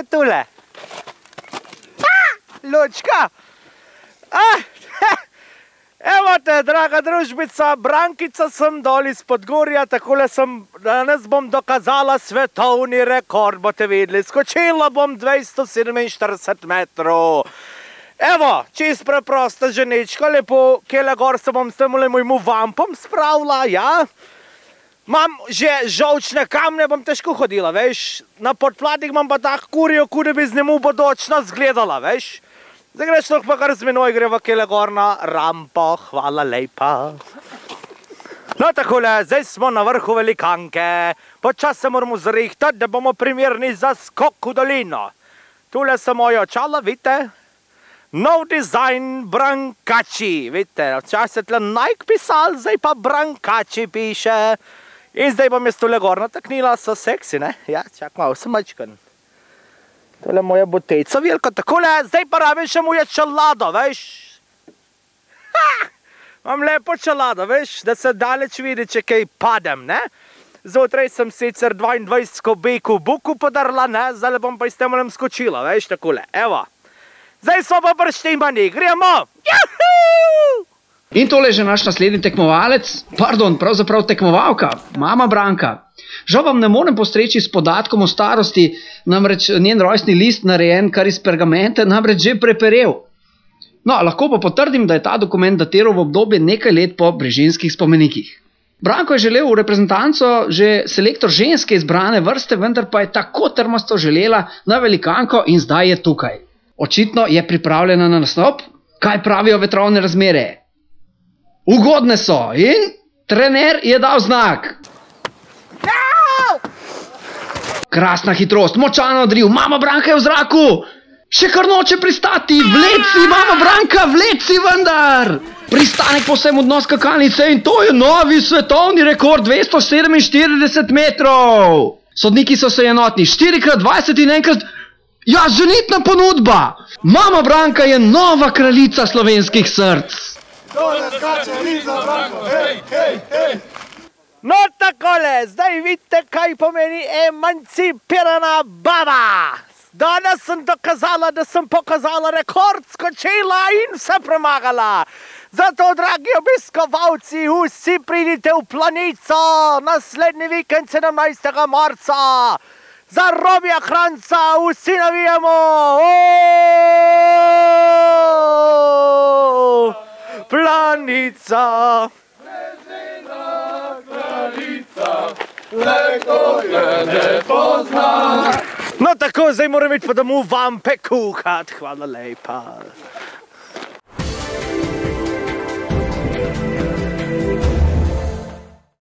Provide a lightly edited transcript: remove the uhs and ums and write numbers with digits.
tule. Lučka. Evo te, draga družbica, Brankica sem dol iz Podgorja, takole danes bom dokazala svetovni rekord, boste videli. Skočila bom 247 metrov. Evo, čist preprosta ženička, lepo, kjele gor se bom s temule mojmu vampom spravila, ja. Imam že žolčne kamne, bom težko hodila, veš. Na podpladih imam pa tak kurjo, kuda bi z njemu bodočno zgledala, veš. Zdaj greš lahko pa kar z menoj greva kjele gor na rampo, hvala lepa. No takole, zdaj smo na vrhu velikanke. Počas se moramo zrihtati, da bomo primerni za skok v dolino. Tule so moje očala, vidite? Nov dizajn Brankači, vidite? Včasih je tle Nike pisal, zdaj pa Brankači piše. In zdaj bom jaz tule gor nataknila, so seksi, ne? Ja, čak malo, sem mačkan. Tole je moja botejca velika, takole, zdaj pa rabim še moje čelado, veš. Imam lepo čelado, veš, da se daleč vidi, če kaj padem, ne. Zjutraj sem sicer 22 beku buku podarila, ne, zdaj bom pa iz temolem skočila, veš, takole, evo. Zdaj smo pa prštimani, gremo! Juhu! In tole je že naš naslednji tekmovalec, pardon, pravzaprav tekmovalka, mama Branka. Žal vam ne morem postreči s podatkom o starosti, namreč njen rojstni list, narejen kar iz pergamente, namreč že preperel. No, lahko pa potrdim, da je ta dokument datiral v obdobje nekaj let po brežinskih spomenikih. Branko je želel v reprezentanco že selektor ženske izbrane vrste, vendar pa je tako trmasto želela na velikanko in zdaj je tukaj. Očitno je pripravljena na nastop. Kaj pravijo vetrovne razmere? Ugodne so in trener je dal znak. Krasna hitrost, močan odriv, mama Branka je v zraku. Še kar noče pristati, vled si, mama Branka, vled si vendar. Pristanek povsem v dno skakalnice in to je novi svetovni rekord, 247 metrov. Sodniki so se enotni, 4x20 in enkrat, ja, ženitna ponudba. Mama Branka je nova kraljica slovenskih src. Dole skače Liza Branko, hej, hej, hej. No takole, zdaj vidite, kaj pomeni emancipirana baba. Danes sem dokazala, da sem pokazala rekord, skočila in se premagala. Zato, dragi obiskovalci, vsi pridite v Planico naslednji vikend 17. marca. Za Robija Kranjca vsi navijamo. Planica. Leko je ne pozna. No tako, zdaj moram iti pa domov vampe kuhat, hvala lepa.